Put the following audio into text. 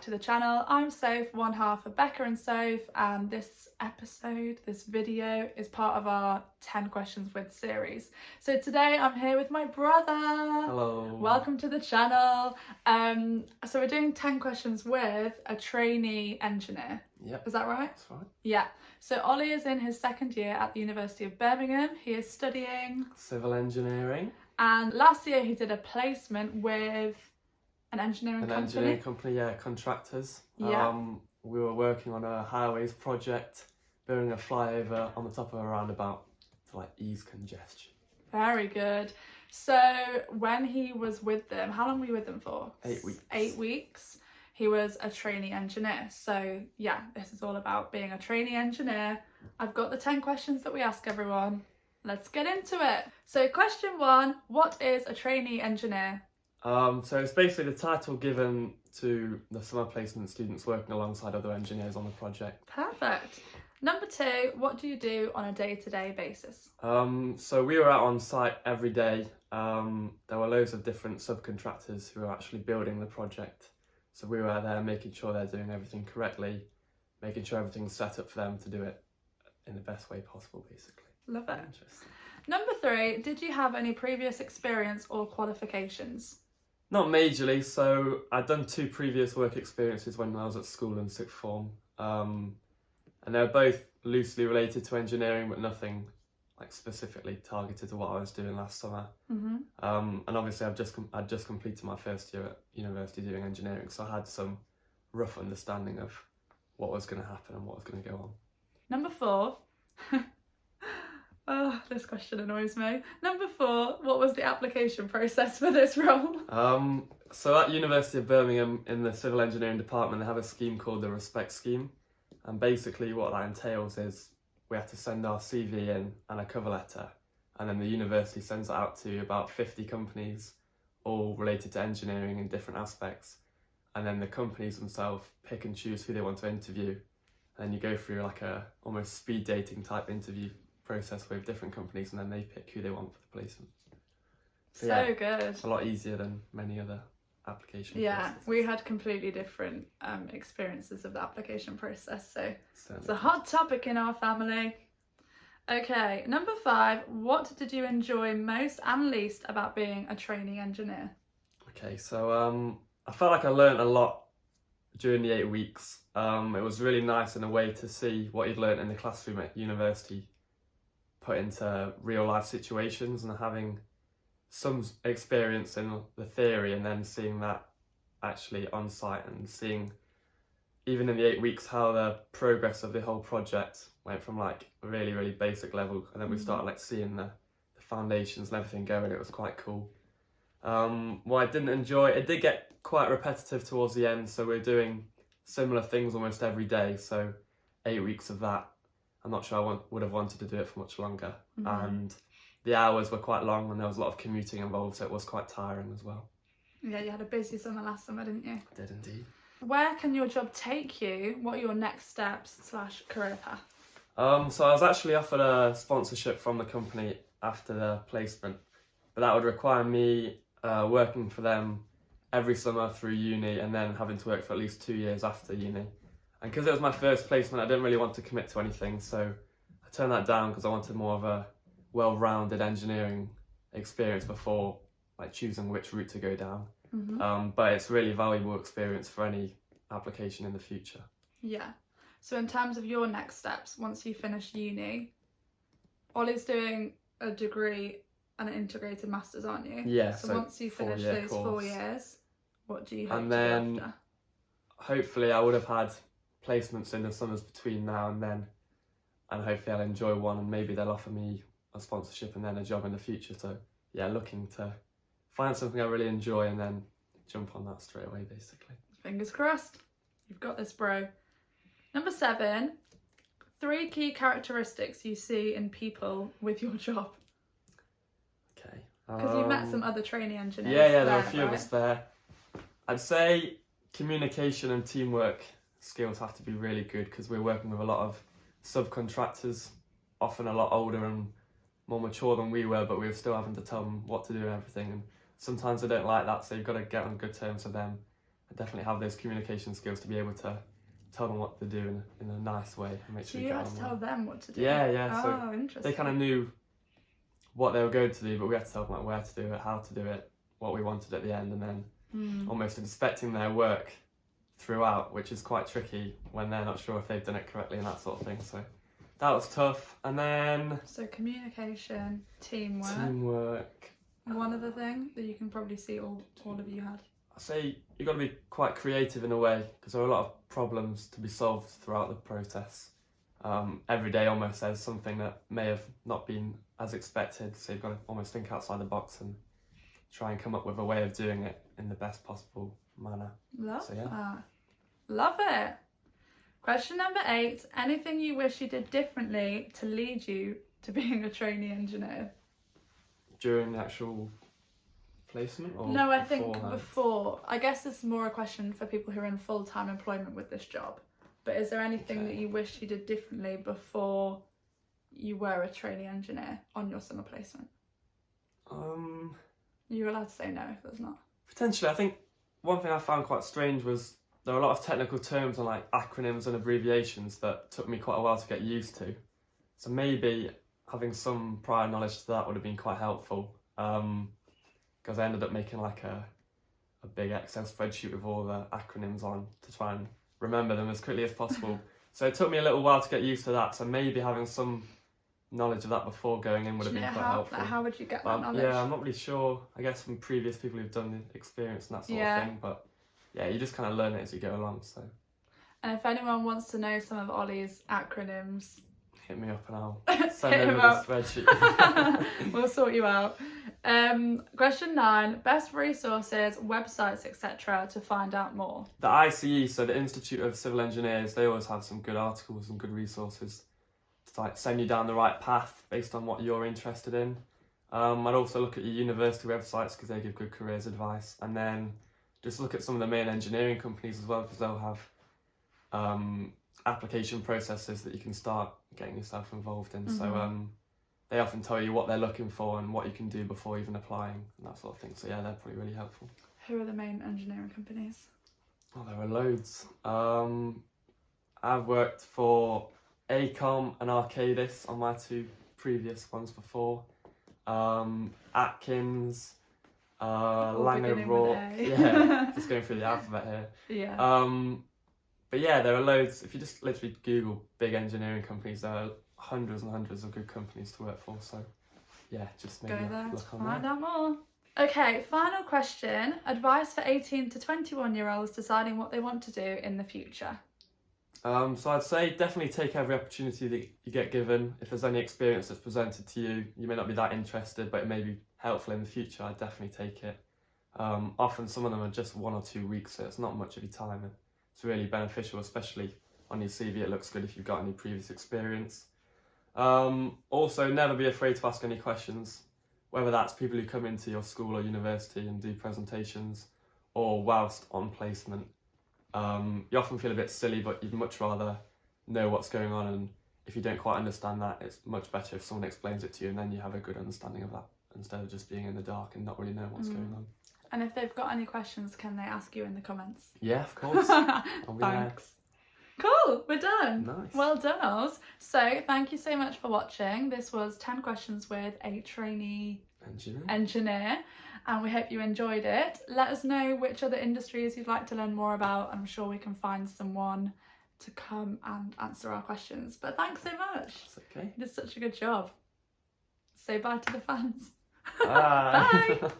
to the channel. I'm Soph, one half of Becca and Soph, and this video is part of our 10 questions with series. So today I'm here with my brother. Hello. Welcome to the channel. So we're doing 10 questions with a trainee engineer. Yep. Is that right? That's right. Yeah. So Ollie is in his second year at the University of Birmingham. He is studying Civil engineering. And last year he did a placement with an engineering company. Yeah, contractors. Yeah. We were working on a highways project, building a flyover on the top of a roundabout to ease congestion. Very good. So when he was with them, how long were you with them for? 8 weeks. 8 weeks. He was a trainee engineer. So yeah, this is all about being a trainee engineer. I've got the 10 questions that we ask everyone. Let's get into it. So question 1, what is a trainee engineer? So it's basically the title given to the summer placement students working alongside other engineers on the project. Perfect. Number 2, what do you do on a day-to-day basis? So we were out on site every day. There were loads of different subcontractors who were actually building the project. So we were there making sure they're doing everything correctly, making sure everything's set up for them to do it in the best way possible, basically. Love it. Number 3, did you have any previous experience or qualifications? Not majorly, so I'd done 2 previous work experiences when I was at school in 6th form, and they were both loosely related to engineering, but nothing specifically targeted to what I was doing last summer. Mm-hmm. And obviously I'd just completed my first year at university doing engineering, so I had some rough understanding of what was going to happen and what was going to go on. Number 4. Oh, this question annoys me. Number 4, what was the application process for this role? So at University of Birmingham in the civil engineering department, they have a scheme called the Respect Scheme. And basically what that entails is we have to send our CV in and a cover letter. And then the university sends it out to about 50 companies, all related to engineering in different aspects. And then the companies themselves pick and choose who they want to interview. And you go through a almost speed dating type interview process with different companies, and then they pick who they want for the placement. So yeah, good. It's a lot easier than many other application processes. We had completely different experiences of the application process, so Certainly. It's a hot topic in our family. Okay, number 5, what did you enjoy most and least about being a trainee engineer? Okay, so I felt like I learned a lot during the 8 weeks. It was really nice in a way to see what you'd learned in the classroom at university put into real life situations, and having some experience in the theory and then seeing that actually on site, and seeing even in the 8 weeks how the progress of the whole project went from a really basic level, and then we started seeing the foundations and everything going. It was quite cool. What I didn't enjoy, it did get quite repetitive towards the end, so we're doing similar things almost every day, so 8 weeks of that. I'm not sure I would have wanted to do it for much longer. And the hours were quite long, and there was a lot of commuting involved, so it was quite tiring as well. Yeah, you had a busy summer last summer, didn't you? I did indeed. Where can your job take you? What are your next steps / career path? So I was actually offered a sponsorship from the company after the placement, but that would require me working for them every summer through uni, and then having to work for at least 2 years after uni. And because it was my first placement, I didn't really want to commit to anything, so I turned that down because I wanted more of a well-rounded engineering experience before choosing which route to go down. But it's really valuable experience for any application in the future. Yeah. So in terms of your next steps, once you finish uni, Ollie's doing a degree and an integrated masters, aren't you? Yeah. So once you finish those 4 years, what do you hope and to then do after? Hopefully I would have had placements in the summers between now and then, and hopefully I'll enjoy one, and maybe they'll offer me a sponsorship and then a job in the future. So yeah, looking to find something I really enjoy and then jump on that straight away, basically. Fingers crossed. You've got this, bro. Number 7, 3 key characteristics you see in people with your job. Okay. Because you met some other trainee engineers. Yeah, there were a few of us there. I'd say communication and teamwork skills have to be really good, because we're working with a lot of subcontractors, often a lot older and more mature than we were, but we were still having to tell them what to do and everything, and sometimes they don't like that, so you've got to get on good terms with them. I definitely have those communication skills to be able to tell them what to do in a nice way and make So sure you get had on to well. tell them what to do? Yeah. So Oh, interesting. they kind of knew what they were going to do, but we had to tell them like where to do it, how to do it, what we wanted at the end, and then almost inspecting their work throughout, which is quite tricky when they're not sure if they've done it correctly and that sort of thing. So that was tough. And then So communication, teamwork. teamwork. One other thing that you can probably see all of you had. I say you've got to be quite creative in a way, because there are a lot of problems to be solved throughout the process. Every day almost there's something that may have not been as expected, so you've got to almost think outside the box and try and come up with a way of doing it in the best possible manner. Love So, yeah. that. Love it. Question number 8. Anything you wish you did differently to lead you to being a trainee engineer? During the actual placement or No, I think beforehand? before. I guess this is more a question for people who are in full-time employment with this job. But is there anything that you wish you did differently before you were a trainee engineer on your summer placement? You're allowed to say no if there's not. Potentially. I think one thing I found quite strange was there are a lot of technical terms and like acronyms and abbreviations that took me quite a while to get used to. So maybe having some prior knowledge to that would have been quite helpful. Because I ended up making like a big Excel spreadsheet with all the acronyms on to try and remember them as quickly as possible. So it took me a little while to get used to that. So maybe having some knowledge of that before going in would have been quite helpful. How would you get that knowledge? Yeah, I'm not really sure. I guess from previous people who've done the experience and that sort of thing. But yeah, you just kind of learn it as you go along. So. And if anyone wants to know some of Ollie's acronyms, hit me up and I'll send hit over the spreadsheet. We'll sort you out. Question 9. Best resources, websites, etc. to find out more. The ICE, so the Institute of Civil Engineers, they always have some good articles and good resources to like send you down the right path based on what you're interested in. I'd also look at your university websites because they give good careers advice, and then just look at some of the main engineering companies as well, because they'll have application processes that you can start getting yourself involved in. So they often tell you what they're looking for and what you can do before even applying and that sort of thing. So yeah, they're probably really helpful. Who are the main engineering companies? Oh, there are loads. I've worked for ACOM and Arcadis on my 2 previous ones before. Atkins, Lang O'Rourke. Yeah, just going through the alphabet here. Yeah. But yeah, there are loads. If you just literally Google big engineering companies, there are hundreds and hundreds of good companies to work for. So yeah, just maybe go there, look on find there. out more. Okay, final question. Advice for 18 to 21-year-olds deciding what they want to do in the future. So I'd say definitely take every opportunity that you get given. If there's any experience that's presented to you, you may not be that interested, but it may be helpful in the future. I'd definitely take it. Often some of them are just 1 or 2 weeks, so it's not much of your time. And it's really beneficial, especially on your CV. It looks good if you've got any previous experience. Also, never be afraid to ask any questions, whether that's people who come into your school or university and do presentations, or whilst on placement. You often feel a bit silly, but you'd much rather know what's going on, and if you don't quite understand that, it's much better if someone explains it to you and then you have a good understanding of that, instead of just being in the dark and not really knowing what's going on. And if they've got any questions, can they ask you in the comments? Yeah, of course. I'll be Thanks. There. Cool, we're done. Nice. Well done, Oz. So thank you so much for watching. This was 10 questions with a trainee engineer, and we hope you enjoyed it. Let us know which other industries you'd like to learn more about. I'm sure we can find someone to come and answer our questions. But thanks so much. It's okay. You did such a good job. Say bye to the fans. Bye. Bye.